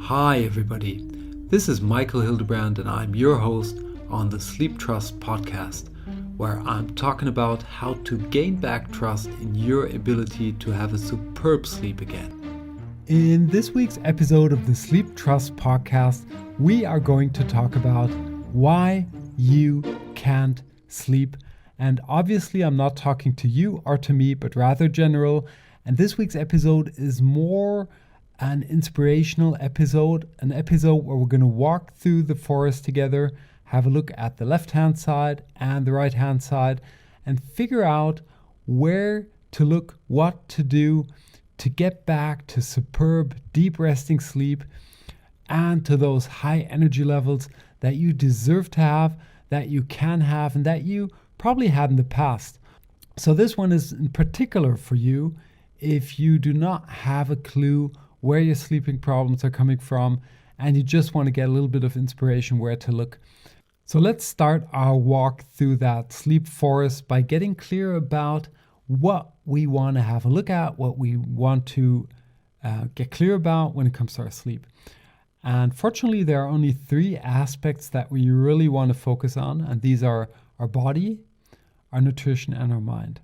Hi everybody, this is Michael Hildebrand and I'm your host on the Sleeptrust podcast, where I'm talking about how to gain back trust in your ability to have a superb sleep again. In this week's episode of the Sleeptrust podcast, we are going to talk about why you can't sleep. And obviously I'm not talking to you or to me, but rather general. And this week's episode is more an inspirational episode, an episode where we're going to walk through the forest together, have a look at the left-hand side and the right-hand side, and figure out where to look, what to do to get back to superb, deep resting sleep and to those high energy levels that you deserve to have, that you can have, and that you probably had in the past. So this one is in particular for you if you do not have a clue where your sleeping problems are coming from, and you just want to get a little bit of inspiration where to look. So let's start our walk through that sleep forest by getting clear about what we want to have a look at, what we want to get clear about when it comes to our sleep. And fortunately, there are only three aspects that we really want to focus on, and these are our body, our nutrition, and our mind.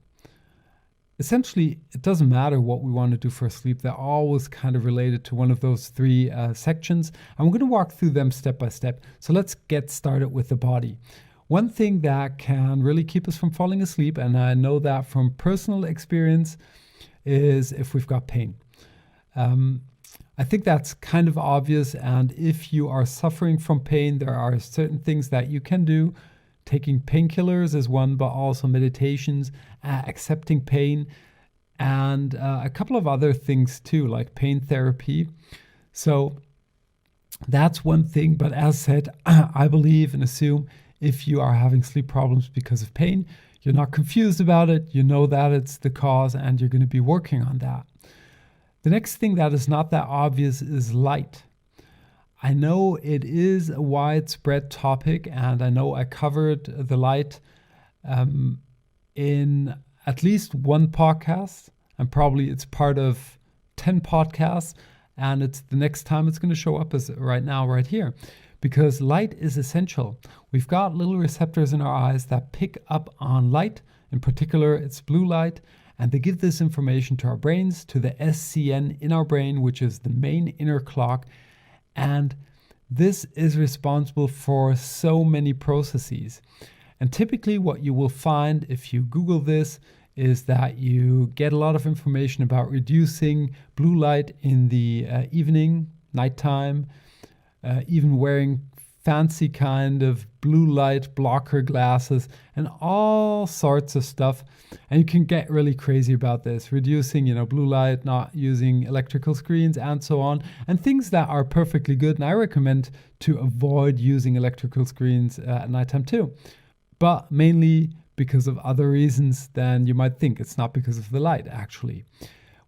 Essentially, it doesn't matter what we want to do for sleep. They're always kind of related to one of those three sections. And we're going to walk through them step by step. So let's get started with the body. One thing that can really keep us from falling asleep, and I know that from personal experience, is if we've got pain. I think that's kind of obvious. And if you are suffering from pain, there are certain things that you can do. Taking painkillers is one, but also meditations, accepting pain, and a couple of other things too, like pain therapy. So that's one thing. But as said, I believe and assume if you are having sleep problems because of pain, you're not confused about it. You know that it's the cause and you're going to be working on that. The next thing that is not that obvious is light. I know it is a widespread topic, and I know I covered the light in at least one podcast, and probably it's part of 10 podcasts, and it's the next time it's going to show up as right now, right here, because light is essential. We've got little receptors in our eyes that pick up on light. In particular, it's blue light, and they give this information to our brains, to the SCN in our brain, which is the main inner clock. And this is responsible for so many processes. And typically what you will find if you Google this is that you get a lot of information about reducing blue light in the evening, nighttime, even wearing fancy kind of blue light blocker glasses and all sorts of stuff. And you can get really crazy about this, reducing, blue light, not using electrical screens and so on, and things that are perfectly good. And I recommend to avoid using electrical screens at nighttime too, but mainly because of other reasons than you might think. It's not because of the light, actually.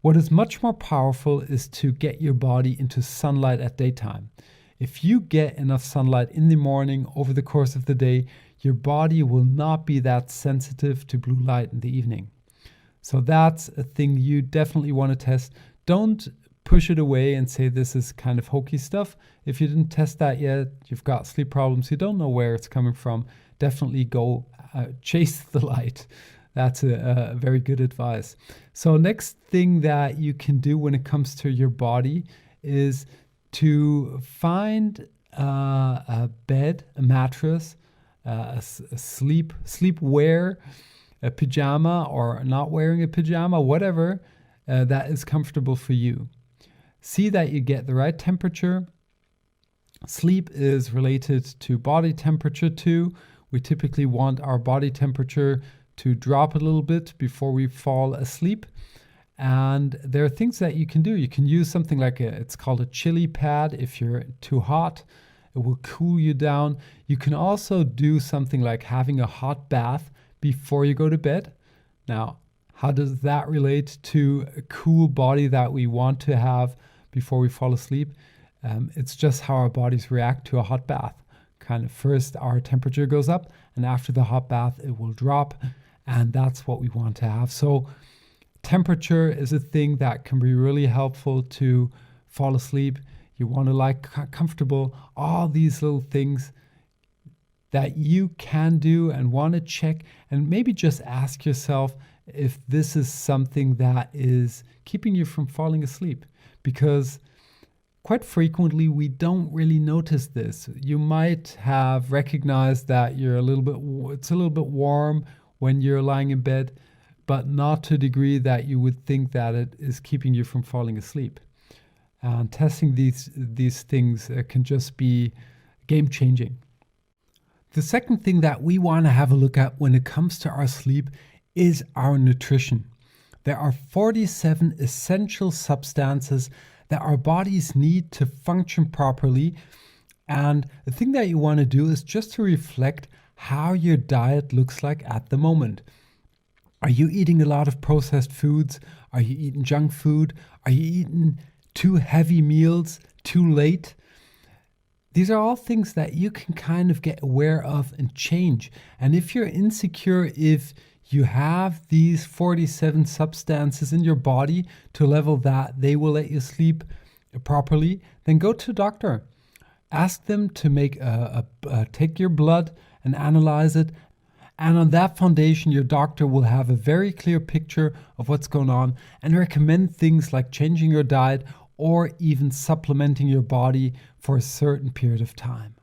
What is much more powerful is to get your body into sunlight at daytime. If you get enough sunlight in the morning over the course of the day, your body will not be that sensitive to blue light in the evening. So that's a thing you definitely want to test. Don't push it away and say this is kind of hokey stuff. If you didn't test that yet, you've got sleep problems, you don't know where it's coming from, definitely go chase the light. That's a very good advice. So next thing that you can do when it comes to your body is to find a bed, a mattress, a sleepwear, a pajama, or not wearing a pajama, whatever that is comfortable for you. See that you get the right temperature. Sleep is related to body temperature too. We typically want our body temperature to drop a little bit before we fall asleep. And there are things that you can do. You can use something like it's called a chili pad. If you're too hot, it will cool you down. You can also do something like having a hot bath before you go to bed. Now, how does that relate to a cool body that we want to have before we fall asleep? It's just how our bodies react to a hot bath. Kind of first, our temperature goes up, and after the hot bath, it will drop. And that's what we want to have. So temperature is a thing that can be really helpful to fall asleep. you want to lie comfortable, all these little things that you can do and want to check, and maybe just ask yourself if this is something that is keeping you from falling asleep. Because quite frequently we don't really notice this. You might have recognized that it's a little bit warm when you're lying in bed, but not to a degree that you would think that it is keeping you from falling asleep. And testing these things can just be game changing. The second thing that we want to have a look at when it comes to our sleep is our nutrition. There are 47 essential substances that our bodies need to function properly. And the thing that you want to do is just to reflect how your diet looks like at the moment. Are you eating a lot of processed foods? Are you eating junk food? Are you eating too heavy meals too late? These are all things that you can kind of get aware of and change. And if you're insecure, if you have these 47 substances in your body to a level that they will let you sleep properly, then go to a doctor. Ask them to take your blood and analyze it. And on that foundation, your doctor will have a very clear picture of what's going on and recommend things like changing your diet or even supplementing your body for a certain period of time.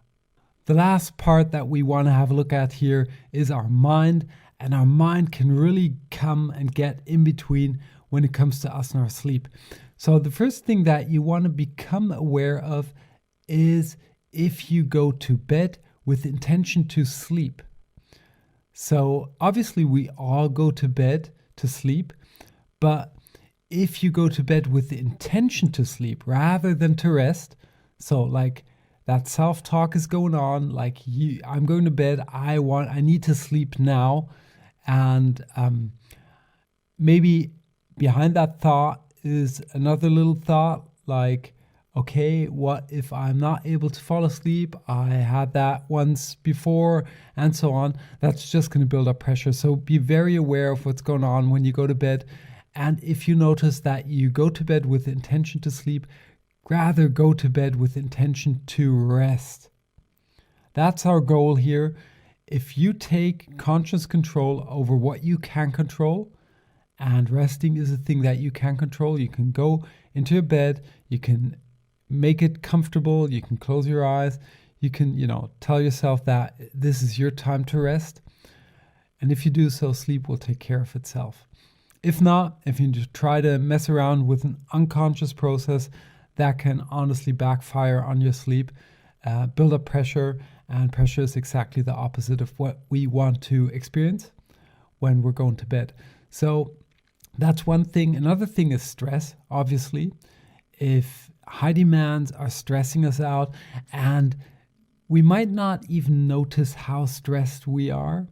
The last part that we want to have a look at here is our mind, and our mind can really come and get in between when it comes to us and our sleep. So the first thing that you want to become aware of is if you go to bed with intention to sleep. So obviously we all go to bed to sleep, but if you go to bed with the intention to sleep rather than to rest, so like that self-talk is going on, like I'm going to bed, I need to sleep now, and maybe behind that thought is another little thought like, okay, what if I'm not able to fall asleep? I had that once before, and so on. That's just going to build up pressure. So be very aware of what's going on when you go to bed. And if you notice that you go to bed with the intention to sleep, rather go to bed with intention to rest. That's our goal here. If you take conscious control over what you can control, and resting is a thing that you can control, you can go into your bed, you can make it comfortable, you can close your eyes, you can, tell yourself that this is your time to rest. And if you do so, sleep will take care of itself. If not, if you just try to mess around with an unconscious process, that can honestly backfire on your sleep, build up pressure, and pressure is exactly the opposite of what we want to experience when we're going to bed. So that's one thing. Another thing is stress, obviously. If high demands are stressing us out, and we might not even notice how stressed we are.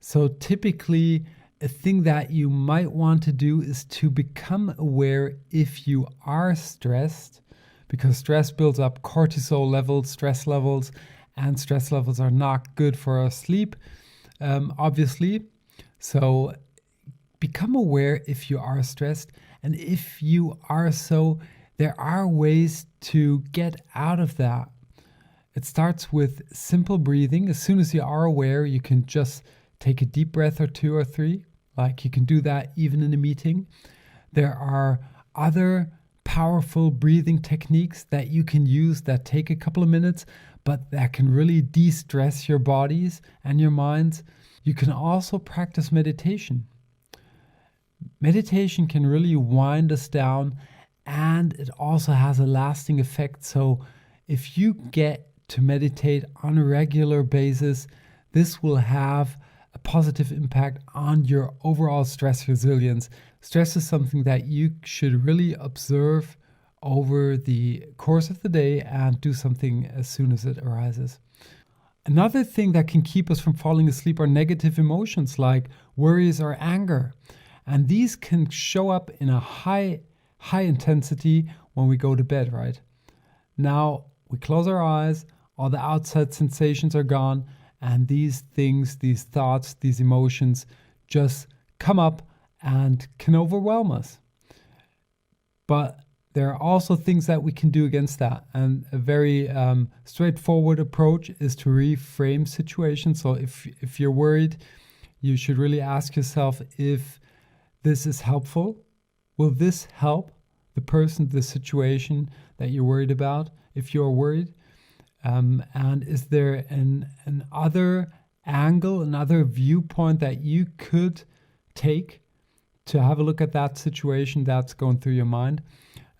So typically, a thing that you might want to do is to become aware if you are stressed, because stress builds up cortisol levels, stress levels, and stress levels are not good for our sleep, obviously. So become aware if you are stressed, and if you are so, there are ways to get out of that. It starts with simple breathing. As soon as you are aware, you can just take a deep breath or 2 or 3. Like you can do that even in a meeting. There are other powerful breathing techniques that you can use that take a couple of minutes, but that can really de-stress your bodies and your minds. You can also practice meditation. Meditation can really wind us down, and it also has a lasting effect. So if you get to meditate on a regular basis, this will have a positive impact on your overall stress resilience. Stress is something that you should really observe over the course of the day and do something as soon as it arises. Another thing that can keep us from falling asleep are negative emotions like worries or anger. And these can show up in a high intensity when we go to bed, right? Now we close our eyes, all the outside sensations are gone, and these things, these thoughts, these emotions just come up and can overwhelm us. But there are also things that we can do against that. And a very straightforward approach is to reframe situations. So if you're worried, you should really ask yourself if this is helpful. Will this help the person, the situation that you're worried about, if you're worried? And is there an other angle, another viewpoint that you could take to have a look at that situation that's going through your mind?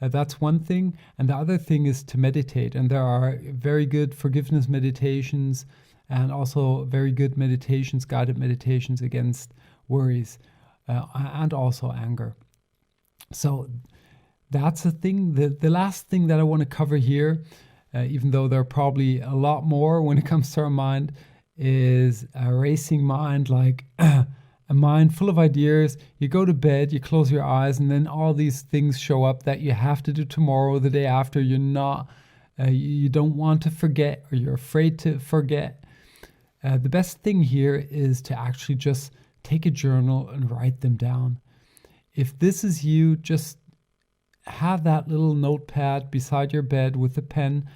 That's one thing. And the other thing is to meditate. And there are very good forgiveness meditations and also very good meditations, guided meditations against worries and also anger. So that's the thing. The last thing that I want to cover here, even though there are probably a lot more when it comes to our mind, is a racing mind, like a mind full of ideas. You go to bed, you close your eyes, and then all these things show up that you have to do tomorrow, the day after. You're not, you don't want to forget, or you're afraid to forget. The best thing here is to actually just take a journal and write them down. If this is you, just have that little notepad beside your bed with a pen,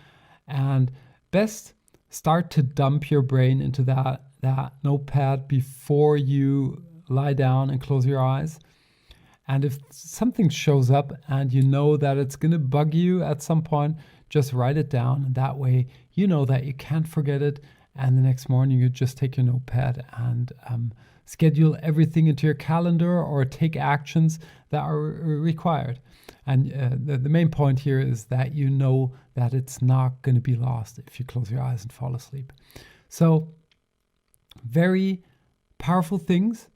and best start to dump your brain into that notepad before you lie down and close your eyes. And if something shows up and you know that it's going to bug you at some point, just write it down. And that way you know that you can't forget it. And the next morning you just take your notepad and schedule everything into your calendar or take actions that are required. And the main point here is that you know that it's not going to be lost if you close your eyes and fall asleep. So very powerful things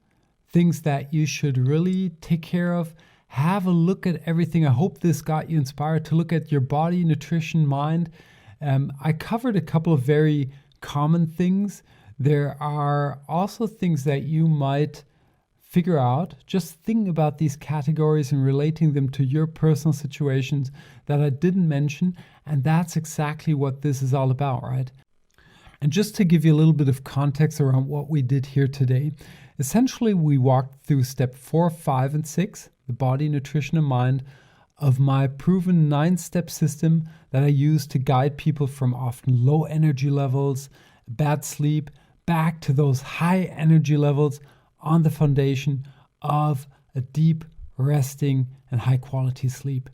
that you should really take care of. Have a look at everything. I hope this got you inspired to look at your body, nutrition, mind. I covered a couple of very common things. There are also things that you might figure out. Just think about these categories and relating them to your personal situations that I didn't mention. And that's exactly what this is all about, right? And just to give you a little bit of context around what we did here today, essentially we walked through step 4, 5, and 6, the body, nutrition, and mind, of my proven 9-step system that I use to guide people from often low energy levels, bad sleep, back to those high energy levels on the foundation of a deep, resting, and high quality sleep.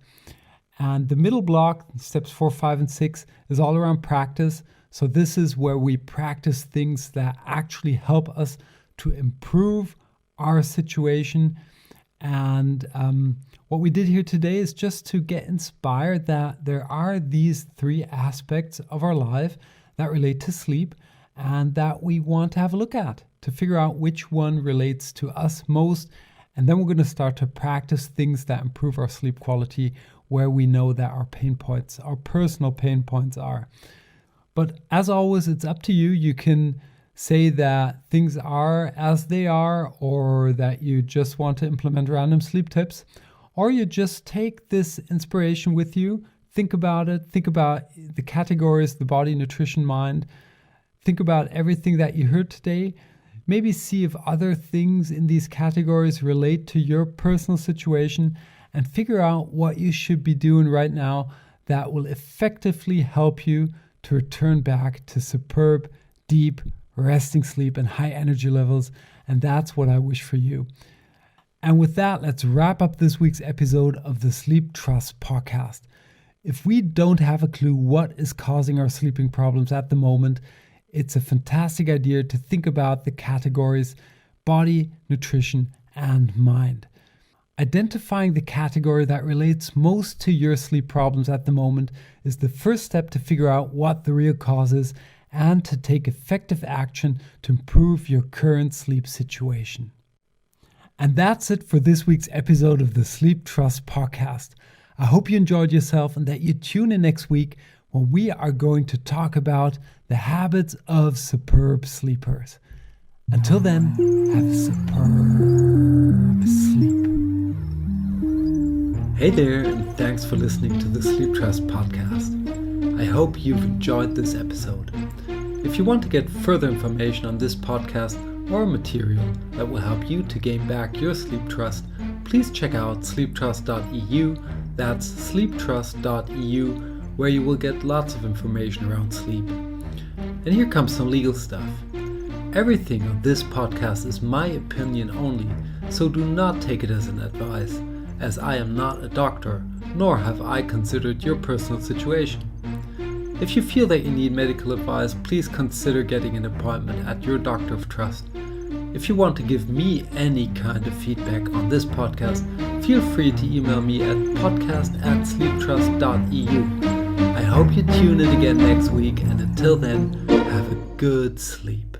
And the middle block, steps 4, 5, and 6, is all around practice. So this is where we practice things that actually help us to improve our situation. And what we did here today is just to get inspired that there are these 3 aspects of our life that relate to sleep and that we want to have a look at to figure out which one relates to us most. And then we're going to start to practice things that improve our sleep quality where we know that our pain points, our personal pain points are. But as always, it's up to you. You can say that things are as they are, or that you just want to implement random sleep tips, or you just take this inspiration with you, think about it, think about the categories, the body, nutrition, mind, think about everything that you heard today. Maybe see if other things in these categories relate to your personal situation and figure out what you should be doing right now that will effectively help you to return back to superb, deep, resting sleep and high energy levels. And that's what I wish for you. And with that, let's wrap up this week's episode of the Sleeptrust podcast. If we don't have a clue what is causing our sleeping problems at the moment, it's a fantastic idea to think about the categories body, nutrition, and mind. Identifying the category that relates most to your sleep problems at the moment is the first step to figure out what the real cause is and to take effective action to improve your current sleep situation. And that's it for this week's episode of the Sleeptrust podcast. I hope you enjoyed yourself and that you tune in next week when we are going to talk about the habits of superb sleepers. Until then, have superb sleep. Hey there, and thanks for listening to the Sleeptrust podcast. I hope you've enjoyed this episode. If you want to get further information on this podcast or material that will help you to gain back your sleep trust, please check out sleeptrust.eu. That's sleeptrust.eu, where you will get lots of information around sleep. And here comes some legal stuff. Everything on this podcast is my opinion only, so do not take it as an advice, as I am not a doctor, nor have I considered your personal situation. If you feel that you need medical advice, please consider getting an appointment at your doctor of trust. If you want to give me any kind of feedback on this podcast, feel free to email me at podcast@sleeptrust.eu. I hope you tune in again next week, and until then, have a good sleep.